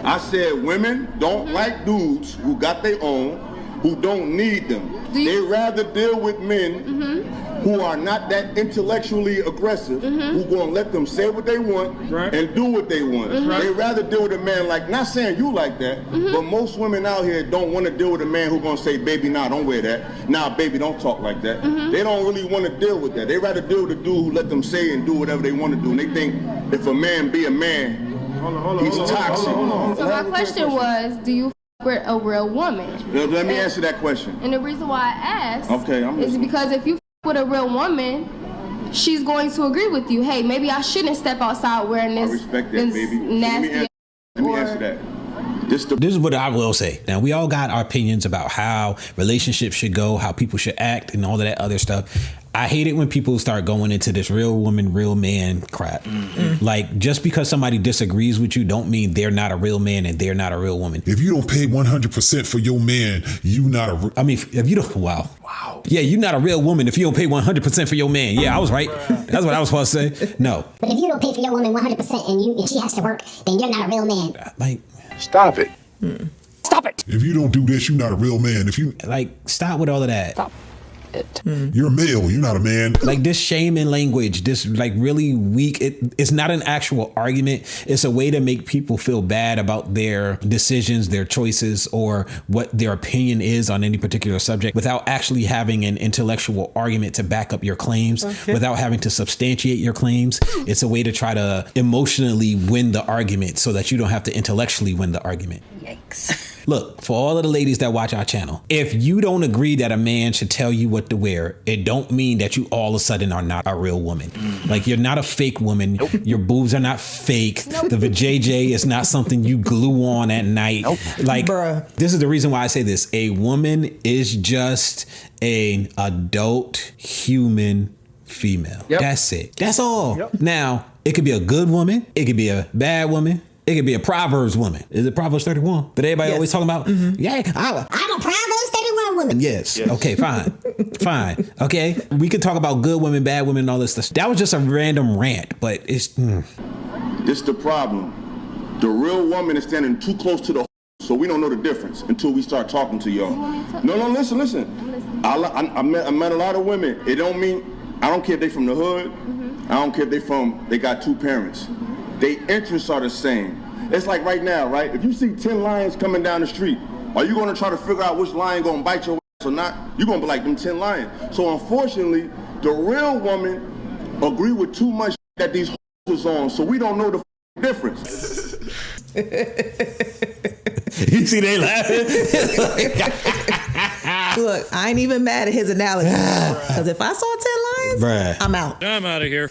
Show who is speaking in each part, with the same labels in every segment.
Speaker 1: I said women don't like dudes who got their own, who don't need them. They rather deal with men who are not that intellectually aggressive, who gonna let them say what they want and do what they want. They rather deal with a man like, not saying you like that, but most women out here don't want to deal with a man who gonna say, baby, nah, don't wear that. Nah, baby, don't talk like that. They don't really want to deal with that. They rather deal with a dude who let them say and do whatever they want to do. And they think if a man be a man, he's toxic.
Speaker 2: So my question was, do you with a real woman?
Speaker 1: Let me answer that question.
Speaker 2: And the reason why I asked is because if you with a real woman, she's going to agree with you. Hey, maybe I shouldn't step outside wearing this.
Speaker 1: I respect that, baby.
Speaker 2: Nasty.
Speaker 1: Let me answer that.
Speaker 3: This is what I will say. Now, we all got our opinions about how relationships should go, how people should act, and all of that other stuff. I hate it when people start going into this real woman, real man crap. Like, just because somebody disagrees with you don't mean they're not a real man and they're not a real woman.
Speaker 4: If you don't pay 100% for your man, you not a...
Speaker 3: I mean, if you don't... Wow. Yeah, you're not a real woman if you don't pay 100% for your man. Yeah, I was right. That's what I was supposed to say. No.
Speaker 5: But if you don't pay for your woman 100% and she has to work, then you're not a real man.
Speaker 3: Like...
Speaker 1: Stop it.
Speaker 5: Stop it.
Speaker 4: If you don't do this, you're not a real man. If you...
Speaker 3: Like, stop with all of that.
Speaker 5: Stop it.
Speaker 4: You're a male. You're not a man.
Speaker 3: Like this shaming language, this like really weak. It's not an actual argument. It's a way to make people feel bad about their decisions, their choices, or what their opinion is on any particular subject without actually having an intellectual argument to back up your claims, without having to substantiate your claims. It's a way to try to emotionally win the argument so that you don't have to intellectually win the argument.
Speaker 5: Yikes.
Speaker 3: Look, for all of the ladies that watch our channel, if you don't agree that a man should tell you what to wear, it don't mean that you all of a sudden are not a real woman. Like, you're not a fake woman. Your boobs are not fake. The vajayjay is not something you glue on at night. Like, this is the reason why I say this. A woman is just an adult human female. That's it. That's all. Now, it could be a good woman. It could be a bad woman. It could be a Proverbs woman. Is it Proverbs 31 that everybody always talking about? Yeah, I'm a
Speaker 5: Proverbs 31 woman.
Speaker 3: Yes. Okay, fine. Fine. Okay. We could talk about good women, bad women, and all this stuff. That was just a random rant, but it's...
Speaker 1: This the problem. The real woman is standing too close to the so we don't know the difference until we start talking to y'all. No, listen. I met a lot of women. It don't mean... I don't care if they from the hood. I don't care if they got two parents. Their interests are the same. It's like right now, right? If you see 10 lions coming down the street, are you gonna try to figure out which lion gonna bite your ass or not? You're gonna be like them 10 lions. So unfortunately, the real woman agree with too much that these is on, so we don't know the difference.
Speaker 3: You see they laughing?
Speaker 6: Look, I ain't even mad at his analogy. Because if I saw 10 lions, I'm out.
Speaker 7: I'm out of here.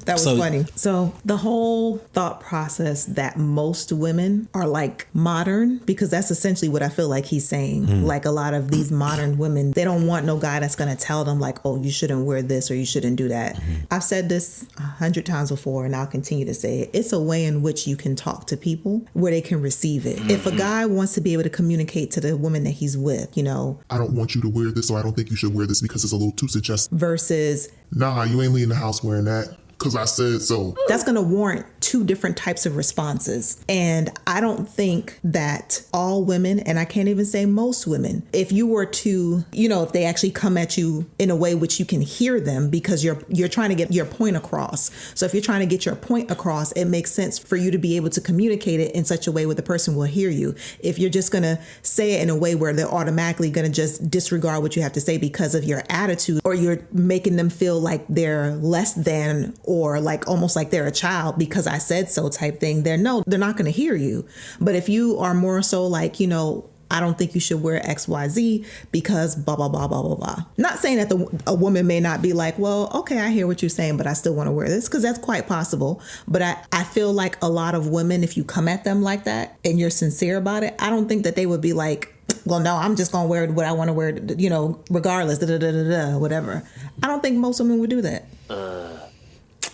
Speaker 6: That was funny. So the whole thought process that most women are like modern, because that's essentially what I feel like he's saying. Like a lot of these modern women, they don't want no guy that's going to tell them like, oh, you shouldn't wear this or you shouldn't do that. I've said this 100 times before and I'll continue to say it. It's a way in which you can talk to people where they can receive it. If a guy wants to be able to communicate to the woman that he's with, you know,
Speaker 4: I don't want you to wear this, or I don't think you should wear this because it's a little too suggestive.
Speaker 6: Versus,
Speaker 4: nah, you ain't leaving the house wearing that because I said so.
Speaker 6: That's going to warrant two different types of responses. And I don't think that all women, and I can't even say most women, if you were to, you know, if they actually come at you in a way which you can hear them because you're trying to get your point across. So if you're trying to get your point across, it makes sense for you to be able to communicate it in such a way where the person will hear you. If you're just going to say it in a way where they're automatically going to just disregard what you have to say because of your attitude, or you're making them feel like they're less than, or like almost like they're a child because I said so type thing, they're not going to hear you. But if you are more so like, you know, I don't think you should wear XYZ because blah, blah, blah, blah, blah, blah. Not saying that a woman may not be like, well, okay, I hear what you're saying, but I still want to wear this, because that's quite possible. But I feel like a lot of women, if you come at them like that and you're sincere about it, I don't think that they would be like, well, no, I'm just going to wear what I want to wear, you know, regardless, whatever. I don't think most women would do that.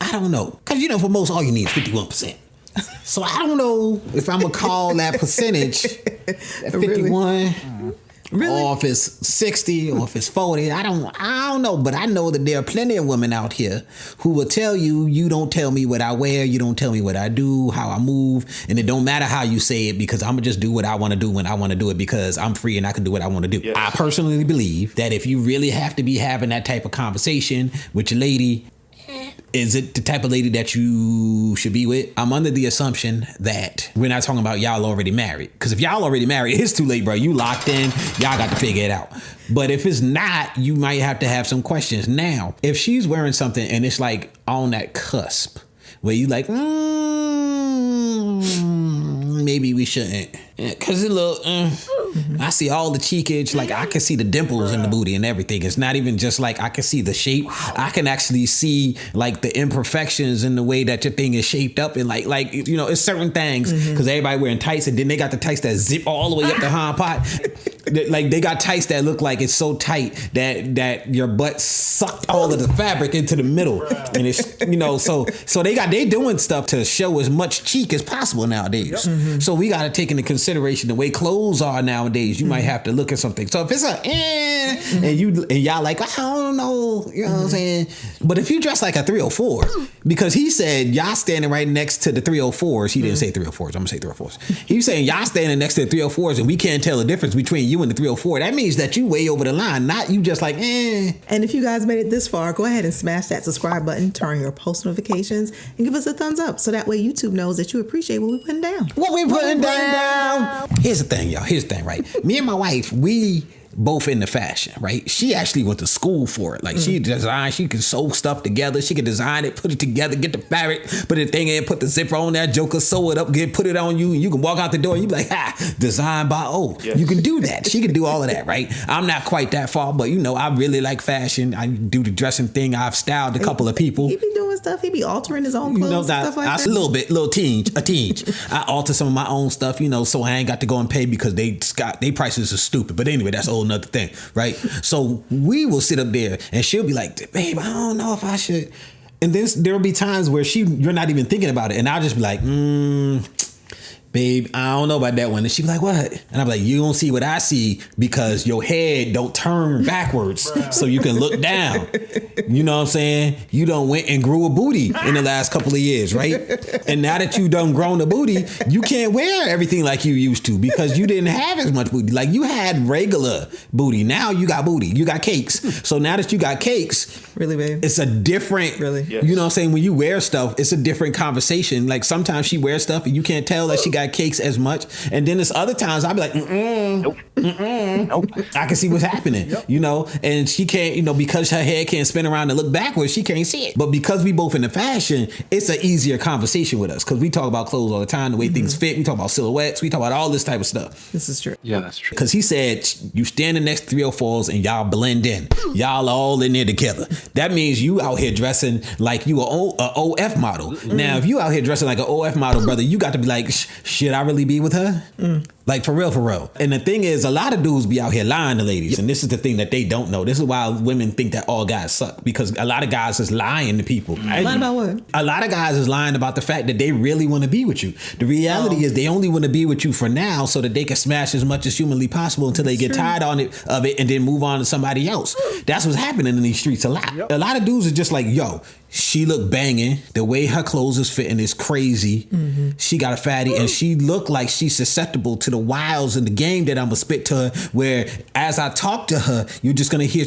Speaker 3: I don't know. Because, you know, for most, all you need is 51%. So I don't know if I'm going to call that percentage at 51.
Speaker 6: Really?
Speaker 3: Or if it's 60 or if it's 40, I don't know, but I know that there are plenty of women out here who will tell you, you don't tell me what I wear, you don't tell me what I do, how I move, and it don't matter how you say it because I'm gonna just do what I want to do when I want to do it because I'm free and I can do what I want to do. Yes. I personally believe that if you really have to be having that type of conversation with your lady, is it the type of lady that you should be with? I'm under the assumption that we're not talking about y'all already married. Because if y'all already married, it's too late, bro. You locked in. Y'all got to figure it out. But if it's not, you might have to have some questions. Now, if she's wearing something and it's like on that cusp where you like, maybe we shouldn't. Because it look, I see all the cheekage. Like I can see the dimples in the booty and everything. It's not even just like I can see the shape. I can actually see like the imperfections in the way that your thing is shaped up. And like you know, it's certain things. Because everybody wearing tights and then they got the tights that zip all the way up the hind part. Like they got tights that look like it's so tight that your butt sucked all of the fabric into the middle. And it's, you know, so they doing stuff to show as much cheek as possible nowadays. So we got to take into consideration the way clothes are nowadays. You might have to look at something. So if it's and y'all like, I don't know, you know what I'm saying? But if you dress like a 304, because he said y'all standing right next to the 304s. He didn't say 304s. I'm gonna say 304s. He's saying y'all standing next to the 304s and we can't tell the difference between you and the 304. That means that you way over the line, not you just like,
Speaker 6: And if you guys made it this far, go ahead and smash that subscribe button, turn your post notifications, and give us a thumbs up so that way YouTube knows that you appreciate what we're putting down.
Speaker 3: Here's the thing, y'all. Here's the thing, right? Me and my wife, we both into fashion, right? She actually went to school for it. Like she designed, she can sew stuff together. She can design it, put it together, get the fabric, put the thing in, put the zipper on that joker, sew it up, put it on you, and you can walk out the door and you be like, designed by Yes. You can do that. She can do all of that, right? I'm not quite that far, but you know, I really like fashion. I do the dressing thing. I've styled a couple of people.
Speaker 6: He be doing stuff. He be altering his own clothes, stuff like that.
Speaker 3: A little tinge. I alter some of my own stuff, you know, so I ain't got to go and pay because they prices are stupid. But anyway, that's a whole nother thing, right? So we will sit up there and she'll be like, babe, I don't know if I should. And then there'll be times where you're not even thinking about it. And I'll just be like, babe, I don't know about that one. And she be like, what? And I'm like, you don't see what I see because your head don't turn backwards so you can look down. You know what I'm saying? You done went and grew a booty in the last couple of years, right? And now that you done grown a booty, you can't wear everything like you used to because you didn't have as much booty. Like you had regular booty. Now you got booty. You got cakes. So now that you got cakes,
Speaker 6: really, babe? It's
Speaker 3: a different,
Speaker 6: really,
Speaker 3: yes. You know what I'm saying? When you wear stuff, it's a different conversation. Like sometimes she wears stuff and you can't tell that she got cakes as much, and then there's other times I'll be like, nope. I can see what's happening, you know, and she can't, you know, because her head can't spin around and look backwards, she can't see it. But because we both into fashion, it's an easier conversation with us because we talk about clothes all the time, the way things fit. We talk about silhouettes. We talk about all this type of stuff.
Speaker 6: This is true.
Speaker 3: Yeah, that's true. Because he said you standing next to 304s and y'all blend in. Y'all all in there together. That means you out here dressing like you a OF model. Now, if you out here dressing like an OF model, brother, you got to be like, should I really be with her? Like for real. And the thing is, a lot of dudes be out here lying to ladies. And this is the thing that they don't know. This is why women think that all guys suck. Because a lot of guys is lying to people.
Speaker 6: Lying about what?
Speaker 3: A lot of guys is lying about the fact that they really want to be with you. The reality is they only want to be with you for now so that they can smash as much as humanly possible until they get tired of it and then move on to somebody else. That's what's happening in these streets a lot. A lot of dudes are just like, yo, she look banging. The way her clothes is fitting is crazy. She got a fatty and she look like she's susceptible to the wiles in the game that I'm gonna spit to her, where as I talk to her, you're just gonna hear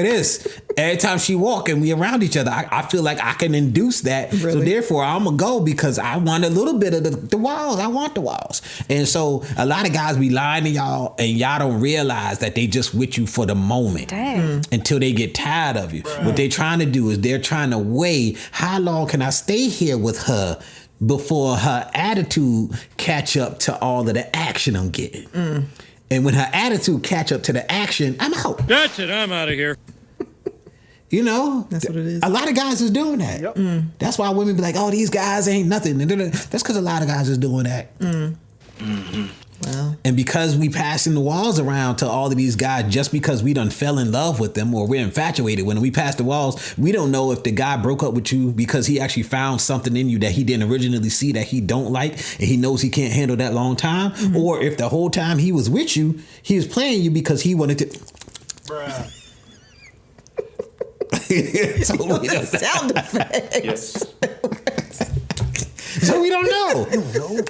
Speaker 3: this. Every time she walk and we around each other, I feel like I can induce that. Really? So therefore I'm gonna go because I want a little bit of the walls. I want the walls. And so a lot of guys be lying to y'all and y'all don't realize that they just with you for the moment. Until they get tired of you. Right. What they're trying to do is they're trying to weigh how long can I stay here with her before her attitude catch up to all of the action I'm getting. And when her attitude catch up to the action, I'm out.
Speaker 7: That's it. I'm out of here.
Speaker 3: You know,
Speaker 6: that's what it is.
Speaker 3: A lot of guys is doing that. That's why women be like, oh, these guys ain't nothing. That's because a lot of guys is doing that.
Speaker 6: Wow.
Speaker 3: And because we passing the walls around to all of these guys just because we done fell in love with them or we're infatuated, when we pass the walls, we don't know if the guy broke up with you because he actually found something in you that he didn't originally see that he don't like and he knows he can't handle that long time. Mm-hmm. Or if the whole time he was with you, he was playing you because he wanted to. Bruh. So we don't sound effects. Yes. So we don't know.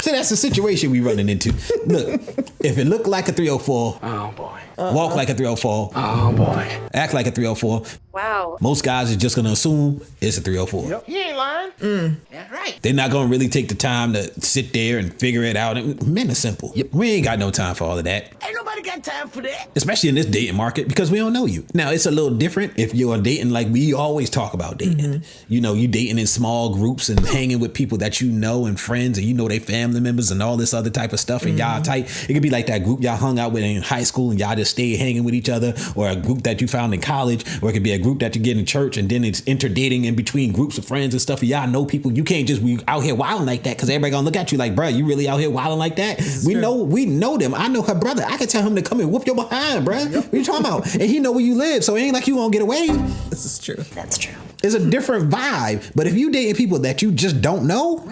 Speaker 3: So that's the situation we running into. Look, if it looked like a 304, oh boy. Walk like a 304, oh boy. Act like a 304. Wow. Most guys are just gonna assume it's a 304. Yep. You ain't lying. That's right. They're not gonna really take the time to sit there and figure it out. Men are simple. Yep. We ain't got no time for all of that. Ain't nobody got time for that. Especially in this dating market because we don't know you. Now it's a little different if you're dating like we always talk about dating. Mm-hmm. You know, you dating in small groups and hanging with people that you know and friends and you know they family members and all this other type of stuff and y'all tight. It could be like that group y'all hung out with in high school and y'all just stayed hanging with each other, or a group that you found in college, or it could be a group that you get in church, and then it's interdating in between groups of friends and stuff. And y'all know people. You can't just be out here wilding like that because everybody gonna look at you like, bro, you really out here wilding like that? We know them. I know her brother. I can tell him to come and whoop your behind, bro. Yep. What you talking about? And he know where you live, so it ain't like you won't get away.
Speaker 6: This is true. That's true.
Speaker 3: It's a different vibe. But if you dating people that you just don't know,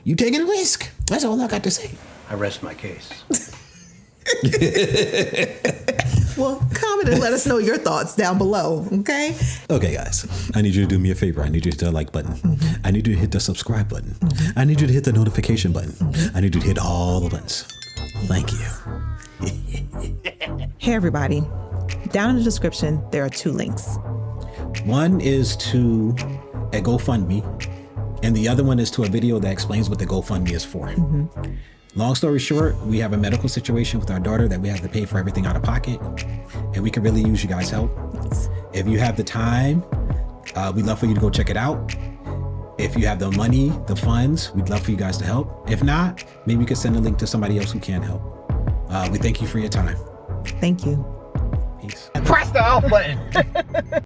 Speaker 3: you taking a risk. That's all I got to say.
Speaker 7: I rest my case.
Speaker 6: Well, comment and let us know your thoughts down below, okay?
Speaker 3: Okay, guys. I need you to do me a favor. I need you to hit the like button. Mm-hmm. I need you to hit the subscribe button. Mm-hmm. I need you to hit the notification button. Mm-hmm. I need you to hit all the buttons. Thank you.
Speaker 6: Hey, everybody. Down in the description, there are 2 links.
Speaker 3: One is to a GoFundMe, and the other one is to a video that explains what the GoFundMe is for. Mm-hmm. Long story short, we have a medical situation with our daughter that we have to pay for everything out of pocket, and we could really use you guys' help. If you have the time, we'd love for you to go check it out. If you have the money, the funds, we'd love for you guys to help. If not, maybe you could send a link to somebody else who can help. We thank you for your time.
Speaker 6: Thank you.
Speaker 3: Peace.
Speaker 7: Press the off button.